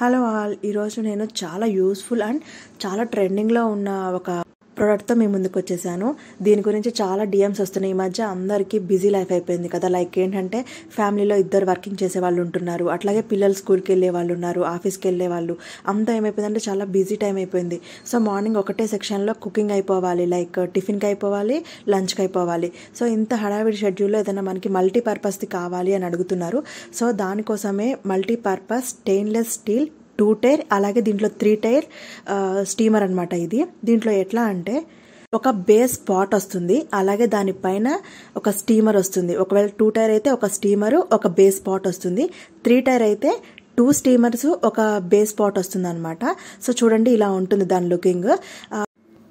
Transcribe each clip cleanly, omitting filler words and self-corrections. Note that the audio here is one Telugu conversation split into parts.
హలో ఆల్, ఈరోజు నేను చాలా యూస్ఫుల్ అండ్ చాలా ట్రెండింగ్లో ఉన్న ఒక ప్రోడక్ట్తో మీ ముందుకు వచ్చేసాను. దీని గురించి చాలా డిఎమ్స్ వస్తున్నాయి. ఈ మధ్య అందరికీ బిజీ లైఫ్ అయిపోయింది కదా. లైక్ ఏంటంటే ఫ్యామిలీలో ఇద్దరు వర్కింగ్ చేసే వాళ్ళు ఉంటున్నారు, అట్లాగే పిల్లలు స్కూల్కి వెళ్ళే వాళ్ళు ఉన్నారు, ఆఫీస్కి వెళ్ళే వాళ్ళు. అంతా ఏమైపోయిందంటే చాలా బిజీ టైం అయిపోయింది. సో మార్నింగ్ ఒకటే సెక్షన్లో కుకింగ్ అయిపోవాలి, లైక్ టిఫిన్కి అయిపోవాలి, లంచ్కి అయిపోవాలి. సో ఇంత హడావిడి షెడ్యూల్లో ఏదైనా మనకి మల్టీపర్పస్ది కావాలి అని అడుగుతున్నారు. సో దానికోసమే మల్టీపర్పస్ స్టెయిన్లెస్ స్టీల్ 2 టైర్, అలాగే దీంట్లో 3 టైర్ స్టీమర్ అనమాట. ఇది దీంట్లో ఎట్లా అంటే ఒక బేస్ పాట్ వస్తుంది, అలాగే దానిపైన ఒక స్టీమర్ వస్తుంది. ఒకవేళ 2 టైర్ అయితే ఒక స్టీమరు, ఒక బేస్ పాట్ వస్తుంది. 3 టైర్ అయితే 2 స్టీమర్స్, ఒక బేస్ పాట్ వస్తుంది అనమాట. సో చూడండి, ఇలా ఉంటుంది దాని లుకింగ్.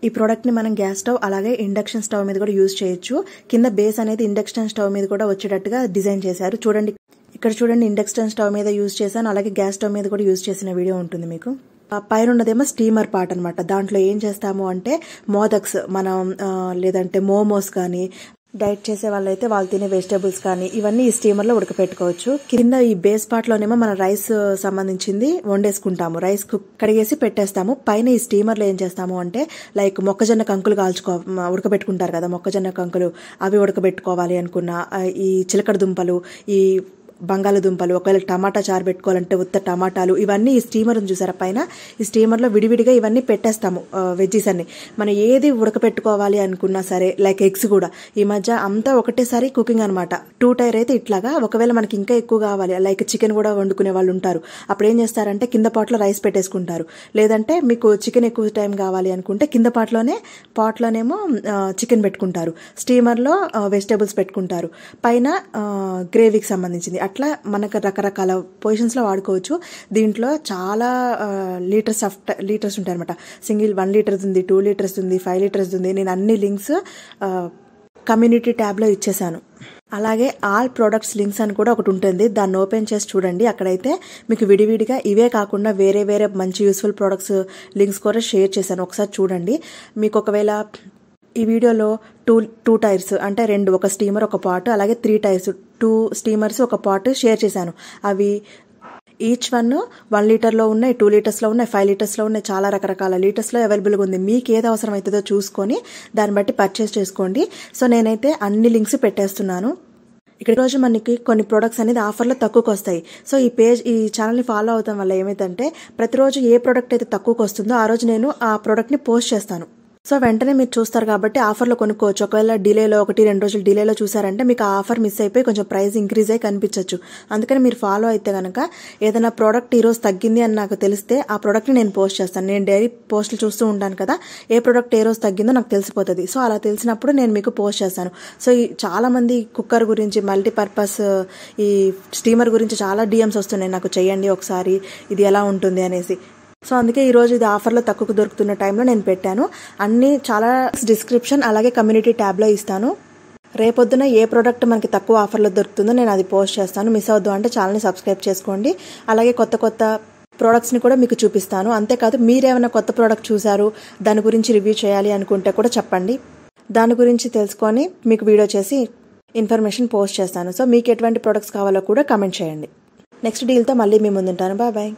ఈ ప్రోడక్ట్ని మనం గ్యాస్ స్టవ్ అలాగే ఇండక్షన్ స్టవ్ మీద కూడా యూజ్ చేయొచ్చు. కింద బేస్ అనేది ఇండక్షన్ స్టవ్ మీద కూడా వచ్చేటట్టుగా డిజైన్ చేశారు. చూడండి, ఇక్కడ చూడండి, ఇండక్షన్ స్టవ్ మీద యూజ్ చేశాను, అలాగే గ్యాస్ స్టవ్ మీద కూడా యూజ్ చేసిన వీడియో ఉంటుంది మీకు. పైన ఉన్నదేమో స్టీమర్ పార్ట్ అనమాట. దాంట్లో ఏం చేస్తాము అంటే మోదక్స్, మనం లేదంటే మోమోస్ కానీ, డైట్ చేసే వాళ్ళైతే వాళ్ళు తినే వెజిటేబుల్స్ కానీ ఇవన్నీ ఈ స్టీమర్లో ఉడకపెట్టుకోవచ్చు. కింద ఈ బేస్ పార్ట్లోనేమో మన రైస్ సంబంధించింది వండేసుకుంటాము, రైస్ కడిగేసి పెట్టేస్తాము. పైన ఈ స్టీమర్లో ఏం చేస్తాము అంటే లైక్ మొక్కజొన్న కంకులు ఉడకబెట్టుకుంటారు కదా, మొక్కజొన్న కంకులు అవి ఉడకబెట్టుకోవాలి అనుకున్న, ఈ చిలకడ దుంపలు, ఈ బంగాళదుంపలు, ఒకవేళ టమాటా చారు పెట్టుకోవాలంటే ఉత్త టమాటాలు, ఇవన్నీ ఈ స్టీమర్ చూసారా పైన, ఈ స్టీమర్లో విడివిడిగా ఇవన్నీ పెట్టేస్తాము. వెజ్జీస్ అన్ని మనం ఏది ఉడకపెట్టుకోవాలి అనుకున్నా సరే, లైక్ ఎగ్స్ కూడా ఈ మధ్య అంతా ఒకటేసారి కుకింగ్ అనమాట. 2 టైర్ అయితే ఇట్లాగా. ఒకవేళ మనకి ఇంకా ఎక్కువ కావాలి, లైక్ చికెన్ కూడా వండుకునే వాళ్ళు ఉంటారు. అప్పుడు ఏం చేస్తారంటే కింద పాట్లో రైస్ పెట్టేసుకుంటారు. లేదంటే మీకు చికెన్ ఎక్కువ టైం కావాలి అనుకుంటే కింద పాట్లోనేమో చికెన్ పెట్టుకుంటారు, స్టీమర్లో వెజిటేబుల్స్ పెట్టుకుంటారు, పైన గ్రేవీకి సంబంధించింది. అట్లా మనకు రకరకాల పొజిషన్స్లో వాడుకోవచ్చు. దీంట్లో చాలా లీటర్స్ ఉంటాయి అనమాట. సింగిల్ 1 లీటర్ ఉంది, 2 లీటర్స్ ఉంది, 5 లీటర్స్ ఉంది. నేను అన్ని లింక్స్ కమ్యూనిటీ ట్యాబ్లో ఇచ్చేసాను. అలాగే ఆల్ ప్రొడక్ట్స్ లింక్స్ అని కూడా ఒకటి ఉంటుంది, దాన్ని ఓపెన్ చేసి చూడండి. అక్కడైతే మీకు విడివిడిగా ఇవే కాకుండా వేరే మంచి యూస్ఫుల్ ప్రొడక్ట్స్ లింక్స్ కూడా షేర్ చేశాను, ఒకసారి చూడండి. మీకు ఒకవేళ ఈ వీడియోలో 2 టైర్స్ అంటే 2, ఒక స్టీమర్ ఒక పాట్, అలాగే 3 టైర్స్ 2 స్టీమర్స్ ఒక పాట్ షేర్ చేశాను. అవి ఈచ్ 1 లీటర్లో ఉన్నాయి, 2 లీటర్స్లో ఉన్నాయి, 5 లీటర్స్లో ఉన్నాయి, చాలా రకరకాల లీటర్స్లో అవైలబుల్గా ఉంది. మీకు ఏది అవసరం అవుతుందో చూసుకొని దాన్ని బట్టి పర్చేస్ చేసుకోండి. సో నేనైతే అన్ని లింక్స్ పెట్టేస్తున్నాను. ఇక్కడ రోజు మనకి కొన్ని ప్రొడక్ట్స్ అనేది ఆఫర్లో తక్కువకి వస్తాయి. సో ఈ ఛానల్ని ఫాలో అవడం వల్ల ఏమైందంటే ప్రతిరోజు ఏ ప్రోడక్ట్ అయితే తక్కువకి వస్తుందో ఆ రోజు నేను ఆ ప్రోడక్ట్ని పోస్ట్ చేస్తాను. సో వెంటనే మీరు చూస్తారు కాబట్టి ఆఫర్లో కొనుక్కోవచ్చు. ఒకవేళ డిలేలో 1-2 రోజులు డిలేలో చూసారంటే మీకు ఆ ఆఫర్ మిస్ అయిపోయి కొంచెం ప్రైస్ ఇంక్రీజ్ అయ్యి కనిపించవచ్చు. అందుకని మీరు ఫాలో అయితే కనుక ఏదైనా ప్రోడక్ట్ ఈరోజు తగ్గింది అని నాకు తెలిస్తే ఆ ప్రోడక్ట్ని నేను పోస్ట్ చేస్తాను. నేను డైలీ పోస్టులు చూస్తూ ఉంటాను కదా, ఏ ప్రోడక్ట్ ఏ రోజు తగ్గిందో నాకు తెలిసిపోతుంది. సో అలా తెలిసినప్పుడు నేను మీకు పోస్ట్ చేస్తాను. సో చాలా మంది కుక్కర్ గురించి, మల్టీపర్పస్ ఈ స్టీమర్ గురించి చాలా డిఎమ్స్ వస్తున్నాయి నాకు, చెయ్యండి ఒకసారి ఇది ఎలా ఉంటుంది అనేసి. సో అందుకే ఈరోజు ఇది ఆఫర్లో తక్కువకు దొరుకుతున్న టైంలో నేను పెట్టాను. అన్ని చాలా డిస్క్రిప్షన్ అలాగే కమ్యూనిటీ ట్యాబ్లో ఇస్తాను. రేపొద్దున ఏ ప్రోడక్ట్ మనకి తక్కువ ఆఫర్లో దొరుకుతుందో నేను అది పోస్ట్ చేస్తాను. మిస్ అవద్దు అంటే ఛానల్ని సబ్స్క్రైబ్ చేసుకోండి. అలాగే కొత్త ప్రోడక్ట్స్ని కూడా మీకు చూపిస్తాను. అంతేకాదు మీరేమైనా కొత్త ప్రోడక్ట్ చూసారు, దాని గురించి రివ్యూ చేయాలి అనుకుంటే కూడా చెప్పండి. దాని గురించి తెలుసుకొని మీకు వీడియో చేసి ఇన్ఫర్మేషన్ పోస్ట్ చేస్తాను. సో మీకు ఎటువంటి ప్రోడక్ట్స్ కావాలో కూడా కమెంట్ చేయండి. నెక్స్ట్ డీల్తో మళ్ళీ మీ ముందుంటాను. బాయ్.